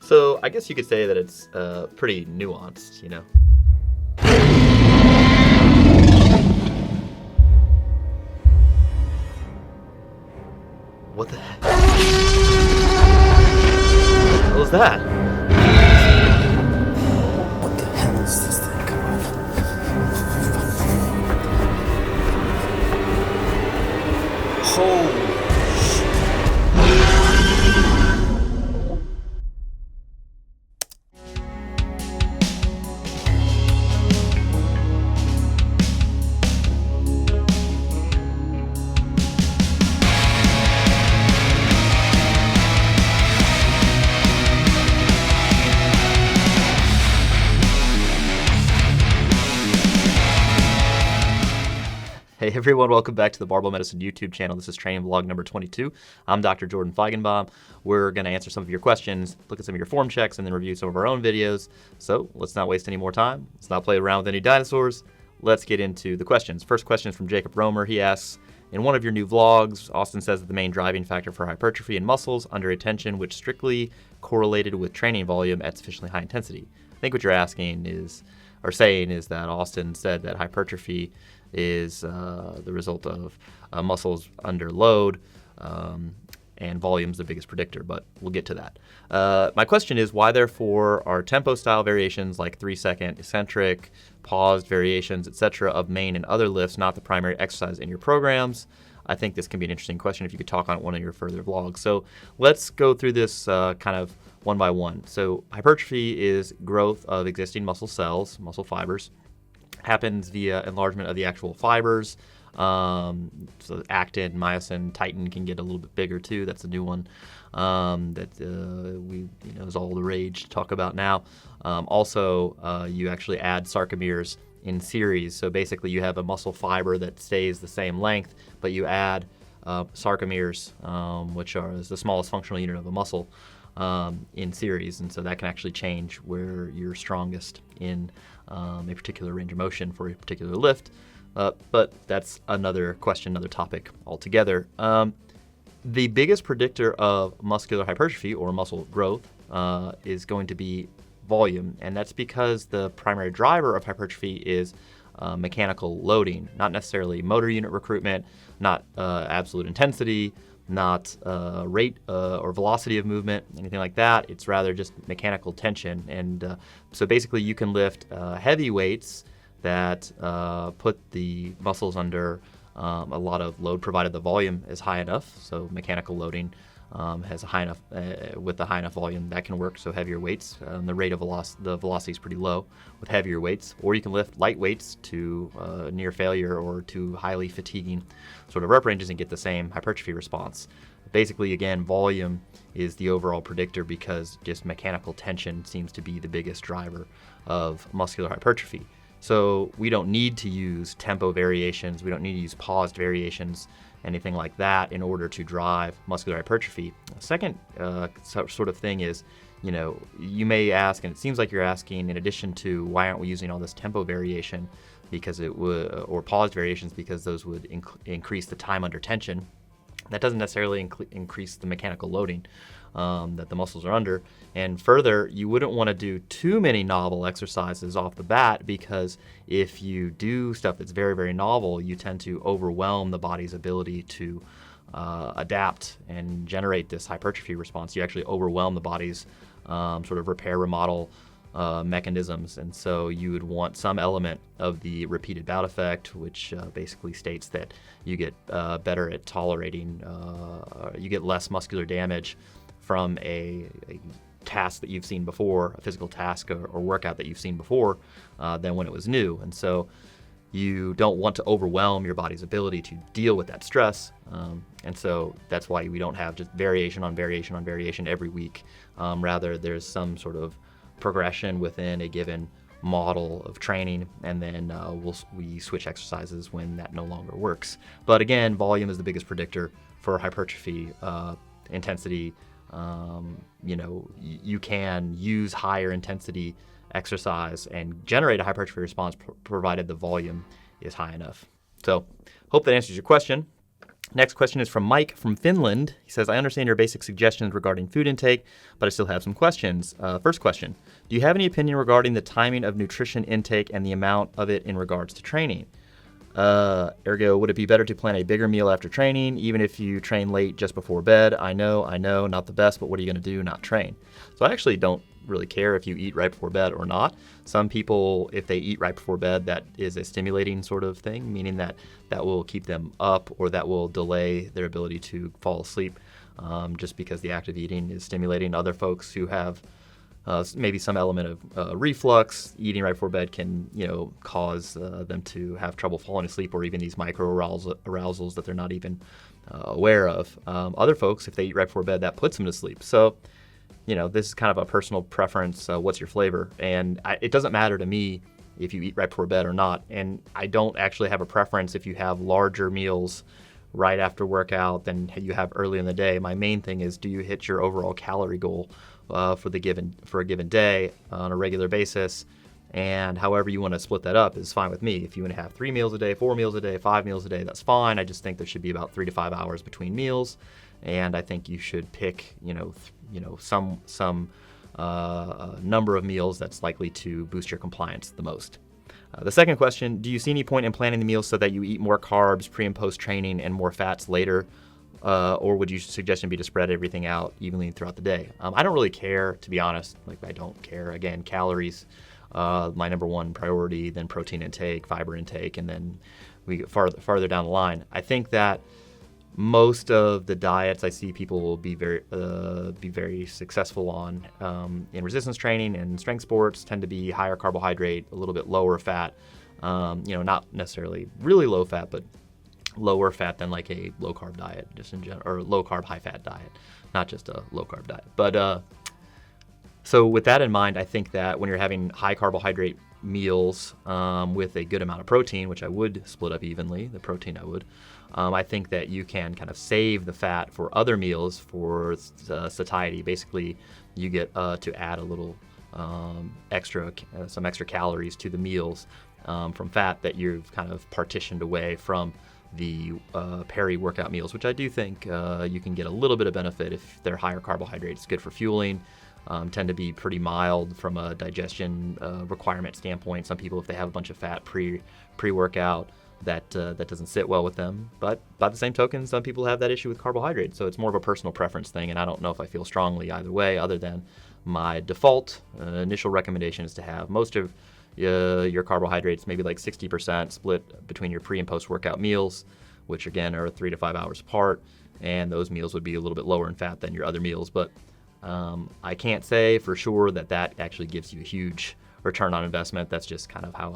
So I guess you could say that it's pretty nuanced, you know. What the heck? What was that? What the hell is this thing? Holy Hey everyone, welcome back to the Barbell Medicine YouTube channel. This is training vlog number 22. I'm Dr. Jordan Feigenbaum. We're going to answer some of your questions, look at some of your form checks, and then review some of our own videos. So let's not waste any more time. Let's not play around with any dinosaurs. Let's get into the questions. First question is from Jacob Romer. He asks, in one of your new vlogs, Austin says that the main driving factor for hypertrophy in muscles under a tension which strictly correlated with training volume at sufficiently high intensity. I think what you're asking is, or saying is that Austin said that hypertrophy is the result of muscles under load, and volume's the biggest predictor, but we'll get to that. My question is, why therefore are tempo style variations like 3-second eccentric, paused variations, etc. of main and other lifts not the primary exercise in your programs? I think this can be an interesting question if you could talk on one of your further vlogs. So let's go through this kind of one by one. So hypertrophy is growth of existing muscle cells, muscle fibers. Happens via enlargement of the actual fibers. So actin, myosin, titin can get a little bit bigger too. That's a new one that is all the rage to talk about now. Also, you actually add sarcomeres in series. So basically, you have a muscle fiber that stays the same length, but you add sarcomeres, which is the smallest functional unit of a muscle, in series, and so that can actually change where you're strongest in a particular range of motion for a particular lift. But that's another question, another topic altogether. The biggest predictor of muscular hypertrophy or muscle growth is going to be volume, and that's because the primary driver of hypertrophy is mechanical loading, not necessarily motor unit recruitment, not absolute intensity, not rate or velocity of movement, anything like that. It's rather just mechanical tension. And so basically you can lift heavy weights that put the muscles under a lot of load provided the volume is high enough. So mechanical loading has a high enough, with a high enough volume that can work. So heavier weights, the rate of the velocity is pretty low with heavier weights. Or you can lift light weights to near failure or to highly fatiguing sort of rep ranges and get the same hypertrophy response. Basically, again, volume is the overall predictor because just mechanical tension seems to be the biggest driver of muscular hypertrophy. So we don't need to use tempo variations. We don't need to use paused variations, anything like that, in order to drive muscular hypertrophy. The second sort of thing is, you may ask, and it seems like you're asking, in addition to why aren't we using all this tempo variation, because it would, or paused variations, because those would increase the time under tension. That doesn't necessarily increase the mechanical loading that the muscles are under. And further, you wouldn't want to do too many novel exercises off the bat, because if you do stuff that's very, very novel, you tend to overwhelm the body's ability to adapt and generate this hypertrophy response. You actually overwhelm the body's sort of repair, remodel mechanisms. And so you would want some element of the repeated bout effect, which basically states that you get better at tolerating, you get less muscular damage from a task that you've seen before, a physical task or workout that you've seen before, than when it was new. And so you don't want to overwhelm your body's ability to deal with that stress. And so that's why we don't have just variation on variation on variation every week. Rather, there's some sort of progression within a given model of training, and then we switch exercises when that no longer works. But again, volume is the biggest predictor for hypertrophy intensity. You can use higher intensity exercise and generate a hypertrophy response provided the volume is high enough. So hope that answers your question. Next question is from Mike from Finland. He says, I understand your basic suggestions regarding food intake, but I still have some questions. First question, do you have any opinion regarding the timing of nutrition intake and the amount of it in regards to training? Ergo, would it be better to plan a bigger meal after training, even if you train late just before bed? I know, not the best, but what are you going to do? Not train. So I actually don't really care if you eat right before bed or not. Some people, if they eat right before bed, that is a stimulating sort of thing, meaning that will keep them up or that will delay their ability to fall asleep just because the act of eating is stimulating. Other folks who have maybe some element of reflux, eating right before bed can, cause them to have trouble falling asleep, or even these micro arousals that they're not even aware of. Other folks, if they eat right before bed, that puts them to sleep. So, this is kind of a personal preference. What's your flavor? And it doesn't matter to me if you eat right before bed or not. And I don't actually have a preference if you have larger meals right after workout than you have early in the day. My main thing is, do you hit your overall calorie goal for a given day on a regular basis? And however you want to split that up is fine with me. If you want to have 3 meals a day, 4 meals a day, 5 meals a day, that's fine. I just think there should be about 3 to 5 hours between meals, and I think you should pick some number of meals that's likely to boost your compliance the most. The second question, do you see any point in planning the meals so that you eat more carbs pre and post training and more fats later? Or would your suggestion be to spread everything out evenly throughout the day? I don't really care, to be honest. I don't care. Again, calories, my number one priority, then protein intake, fiber intake, and then we get farther down the line. I think that most of the diets I see people will be very successful on in resistance training and strength sports tend to be higher carbohydrate, a little bit lower fat. Not necessarily really low fat, but lower fat than like a low carb diet, just in general, or low carb high fat diet, not just a low carb diet. But so with that in mind, I think that when you're having high carbohydrate meals with a good amount of protein, which I would split up evenly, the protein I would. I think that you can kind of save the fat for other meals for satiety. Basically, you get to add a little some extra calories to the meals from fat that you've kind of partitioned away from the peri-workout meals, which I do think you can get a little bit of benefit if they're higher carbohydrates. Good for fueling. Tend to be pretty mild from a digestion requirement standpoint. Some people, if they have a bunch of fat pre-workout, that doesn't sit well with them. But by the same token, some people have that issue with carbohydrates. So it's more of a personal preference thing, and I don't know if I feel strongly either way, other than my default initial recommendation is to have most of your carbohydrates, maybe like 60% split between your pre and post-workout meals, which again are 3 to 5 hours apart, and those meals would be a little bit lower in fat than your other meals. But I can't say for sure that actually gives you a huge return on investment. That's just kind of how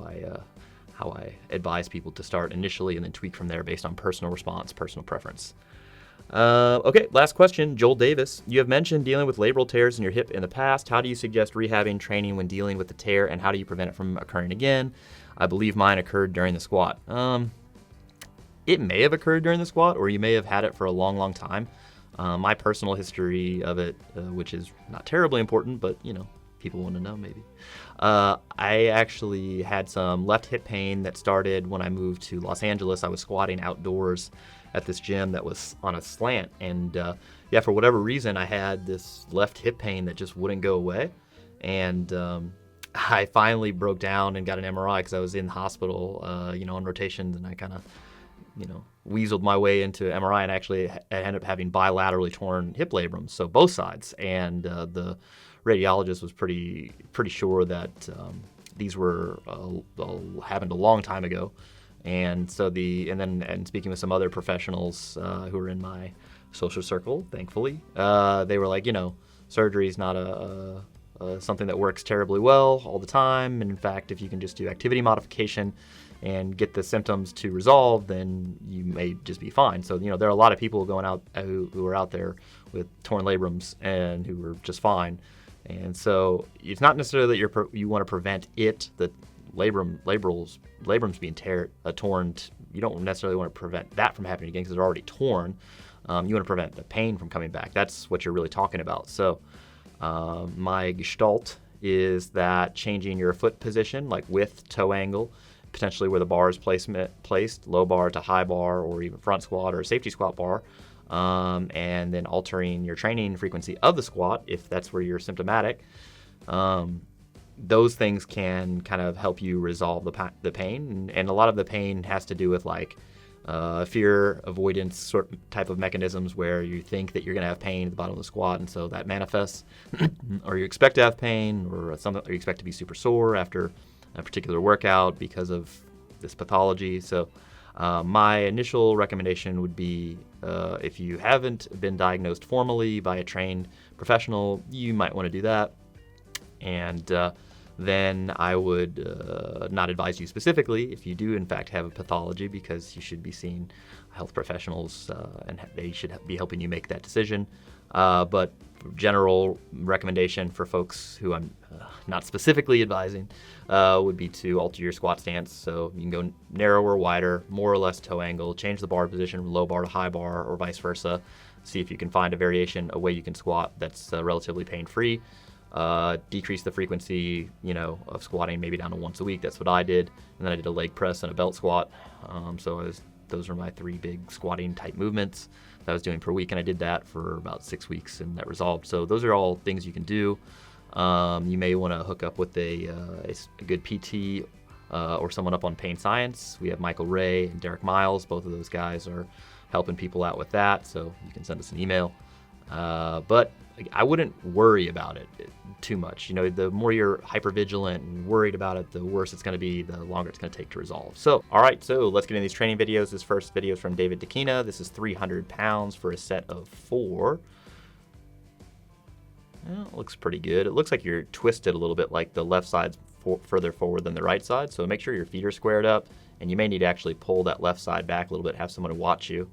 I advise people to start initially and then tweak from there based on personal response, personal preference. Okay, last question, Joel Davis. You have mentioned dealing with labral tears in your hip in the past. How do you suggest rehabbing training when dealing with the tear, and how do you prevent it from occurring again? I believe mine occurred during the squat. It may have occurred during the squat, or you may have had it for a long, long time. My personal history of it, which is not terribly important, but people want to know maybe. I actually had some left hip pain that started when I moved to Los Angeles. I was squatting outdoors at this gym that was on a slant, and for whatever reason, I had this left hip pain that just wouldn't go away, and I finally broke down and got an MRI because I was in the hospital, on rotations, and I kind of, weaseled my way into MRI, and actually I ended up having bilaterally torn hip labrums, so both sides, and the radiologist was pretty sure that these were happened a long time ago. And so and speaking with some other professionals who were in my social circle, thankfully, they were like, surgery is not something that works terribly well all the time. And in fact, if you can just do activity modification and get the symptoms to resolve, then you may just be fine. So, there are a lot of people going out who are out there with torn labrums and who are just fine. And so it's not necessarily that you want to prevent the labrums being torn. You don't necessarily want to prevent that from happening again because they're already torn. You want to prevent the pain from coming back. That's what you're really talking about. So my gestalt is that changing your foot position, like width, toe angle, potentially where the bar is placed, low bar to high bar, or even front squat or a safety squat bar, and then altering your training frequency of the squat if that's where you're symptomatic. Those things can kind of help you resolve the pain, and a lot of the pain has to do with like fear avoidance sort of type of mechanisms where you think that you're going to have pain at the bottom of the squat, and so that manifests, or you expect to have pain, or you expect to be super sore after a particular workout because of this pathology. So my initial recommendation would be if you haven't been diagnosed formally by a trained professional, you might want to do that. And then I would not advise you specifically if you do in fact have a pathology, because you should be seeing health professionals and they should be helping you make that decision. But general recommendation for folks who I'm not specifically advising would be to alter your squat stance. So you can go narrower, wider, more or less toe angle, change the bar position from low bar to high bar, or vice versa. See if you can find a variation, a way you can squat that's relatively pain-free. Decrease the frequency, of squatting maybe down to once a week. That's what I did. And then I did a leg press and a belt squat. Those are my 3 big squatting type movements that I was doing per week, and I did that for about 6 weeks, and that resolved. So those are all things you can do. You may want to hook up with a good PT or someone up on pain science. We have Michael Ray and Derek Miles. Both of those guys are helping people out with that, so you can send us an email. But I wouldn't worry about it too much. The more you're hypervigilant and worried about it, the worse it's going to be, the longer it's going to take to resolve. So, all right, so let's get into these training videos. This first video is from David Dakina. This is 300 pounds for a set of 4. Well, it looks pretty good. It looks like you're twisted a little bit, like the left side's further forward than the right side. So make sure your feet are squared up, and you may need to actually pull that left side back a little bit, have someone watch you.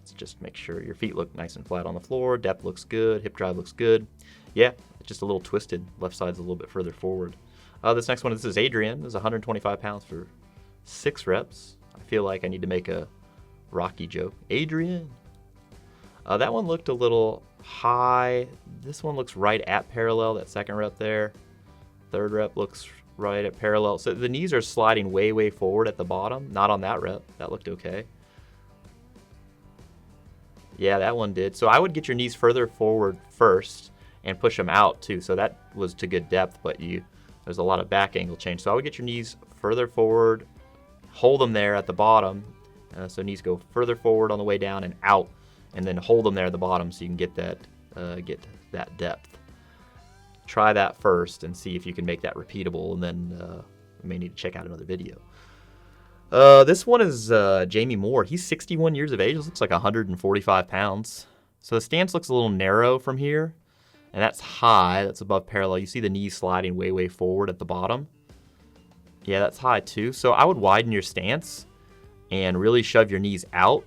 So just make sure your feet look nice and flat on the floor. Depth looks good. Hip drive looks good. Yeah, it's just a little twisted. Left side's a little bit further forward. This next one, this is Adrian. This is 125 pounds for 6 reps. I feel like I need to make a Rocky joke. Adrian. That one looked a little high. This one looks right at parallel, that second rep there. Third rep looks right at parallel. So the knees are sliding way, way forward at the bottom. Not on that rep. That looked okay. Yeah, that one did. So I would get your knees further forward first and push them out too. So that was to good depth, but there's a lot of back angle change. So I would get your knees further forward, hold them there at the bottom. So knees go further forward on the way down and out, and then hold them there at the bottom so you can get that depth. Try that first and see if you can make that repeatable, and then you may need to check out another video. This one is Jamie Moore. He's 61 years of age. This looks like 145 pounds. So the stance looks a little narrow from here, and that's high. That's above parallel. You see the knees sliding way, way forward at the bottom. Yeah, that's high too. So I would widen your stance and really shove your knees out.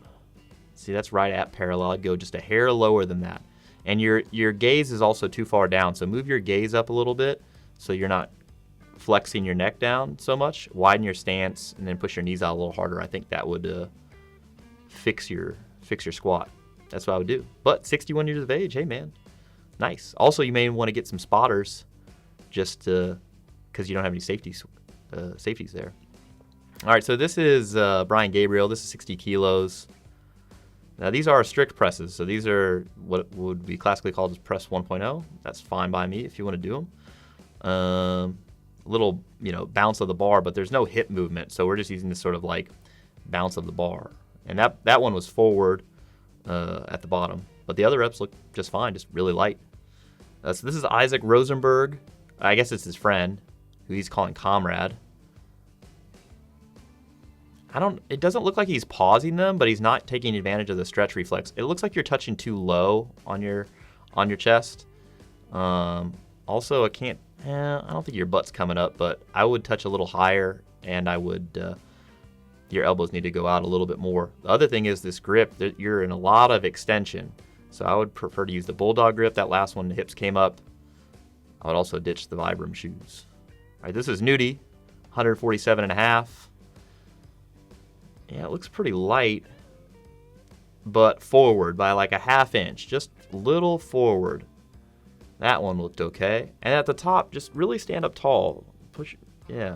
See, that's right at parallel. I'd go just a hair lower than that. And your gaze is also too far down. So move your gaze up a little bit so you're not flexing your neck down so much. Widen your stance and then push your knees out a little harder. I think that would fix your squat. That's what I would do. But 61 years of age, hey man, nice. Also, you may want to get some spotters, just because you don't have any safeties there. All right, so this is Brian Gabriel. This is 60 kilos. Now these are strict presses, so these are what would be classically called as press 1.0. That's fine by me if you want to do them. Little bounce of the bar, but there's no hip movement, so we're just using this sort of like bounce of the bar. And that one was forward at the bottom, but the other reps look just fine, just really light. So this is Isaac Rosenberg. I guess it's his friend, who he's calling comrade. It doesn't look like he's pausing them, but he's not taking advantage of the stretch reflex. It looks like you're touching too low on your chest. Also, I don't think your butt's coming up, but I would touch a little higher, and I would, your elbows need to go out a little bit more. The other thing is this grip, you're in a lot of extension. So I would prefer to use the bulldog grip. That last one, the hips came up. I would also ditch the Vibram shoes. All right, this is Nudie, 147.5. Yeah, it looks pretty light, but forward by like a ½ inch, just a little forward. That one looked okay. And at the top, just really stand up tall. Push, yeah.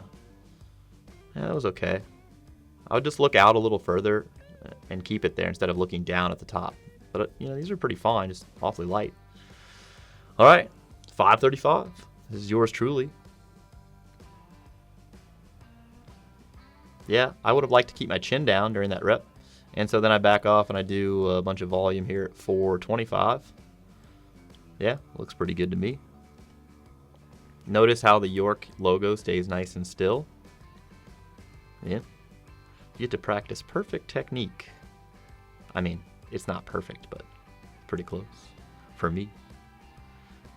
That was okay. I would just look out a little further and keep it there instead of looking down at the top. But, these are pretty fine, just awfully light. All right, 535. This is yours truly. Yeah, I would have liked to keep my chin down during that rep. And so then I back off and I do a bunch of volume here at 425. Yeah, looks pretty good to me. Notice how the York logo stays nice and still. Yeah. You get to practice perfect technique. I mean, it's not perfect, but pretty close for me.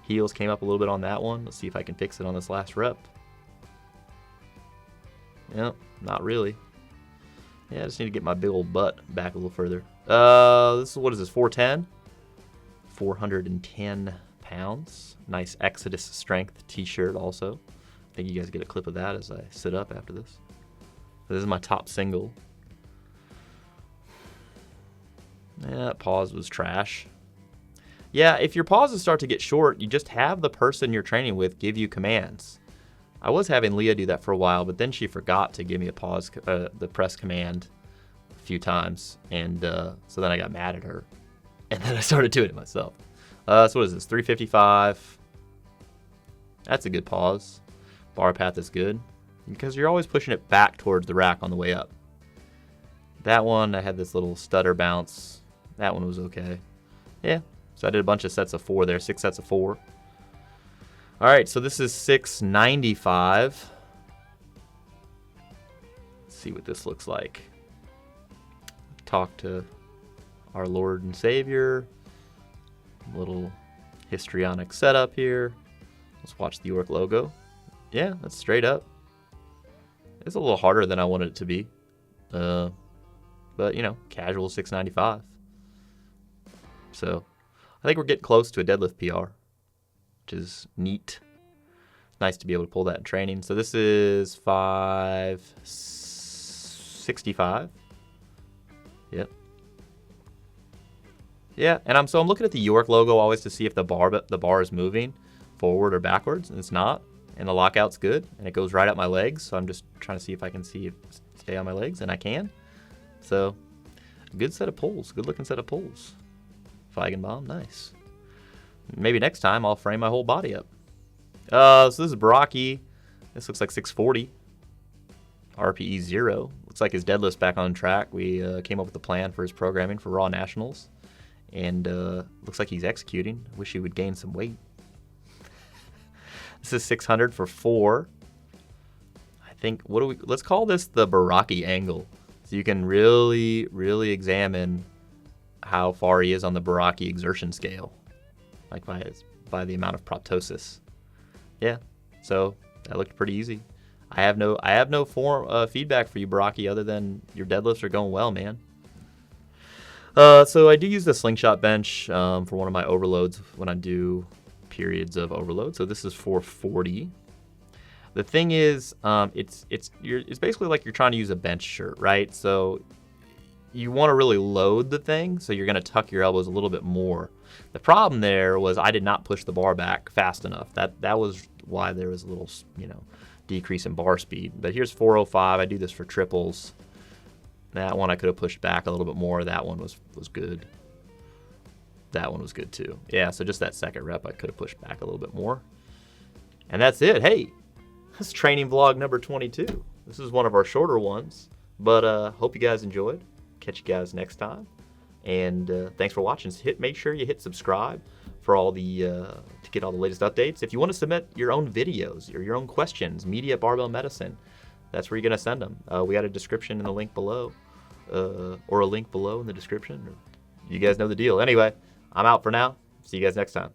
Heels came up a little bit on that one. Let's see if I can fix it on this last rep. Yep, not really. Yeah, I just need to get my big old butt back a little further. What is this, 410? 410 pounds. Nice Exodus strength t-shirt also. I think you guys get a clip of that as I sit up after this. This is my top single. Yeah, that pause was trash. Yeah, if your pauses start to get short, you just have the person you're training with give you commands. I was having Leah do that for a while, but then she forgot to give me a pause, the press command a few times, and so then I got mad at her, and then I started doing it myself. So what is this, 355? That's a good pause. Bar path is good, because you're always pushing it back towards the rack on the way up. That one, I had this little stutter bounce. That one was okay. Yeah, so I did a bunch of sets of 4 there, 6 sets of 4. All right, so this is 695. Let's see what this looks like. Talk to our Lord and Savior. A little histrionic setup here. Let's watch the York logo. Yeah, that's straight up. It's a little harder than I wanted it to be. But, casual 695. So, I think we're getting close to a deadlift PR, which is neat. Nice to be able to pull that in training. So this is 565. Yep. Yeah, and I'm looking at the York logo always to see if the bar is moving forward or backwards, and it's not. And the lockout's good, and it goes right up my legs. So I'm just trying to see if I can see it stay on my legs, and I can. So, good set of pulls, good looking set of pulls. Feigenbaum, nice. Maybe next time I'll frame my whole body up. So this is Baraki. This looks like 640. RPE 0. Looks like his deadlift's back on track. We came up with a plan for his programming for Raw Nationals. And looks like he's executing. Wish he would gain some weight. This is 600 for 4. I think, let's call this the Baraki angle. So you can really, really examine how far he is on the Baraki exertion scale. Like by the amount of proptosis. Yeah, so that looked pretty easy. I have no feedback for you, Baraki, other than your deadlifts are going well, man. So I do use the slingshot bench for one of my overloads when I do periods of overload. So this is 440. The thing is, it's basically like you're trying to use a bench shirt, right? So you want to really load the thing, so you're going to tuck your elbows a little bit more. The problem there was I did not push the bar back fast enough. That was why there was a little, decrease in bar speed. But here's 405. I do this for triples. That one I could have pushed back a little bit more. That one was good. That one was good too. Yeah, so just that second rep I could have pushed back a little bit more. And that's it. Hey, this is training vlog number 22. This is one of our shorter ones, but hope you guys enjoyed. Catch you guys next time. And thanks for watching. Make sure you hit subscribe for all the to get all the latest updates. If you want to submit your own videos or your own questions, media at Barbell Medicine, that's where you're going to send them. We got a description in the link below, or a link below in the description. You guys know the deal. Anyway, I'm out for now. See you guys next time.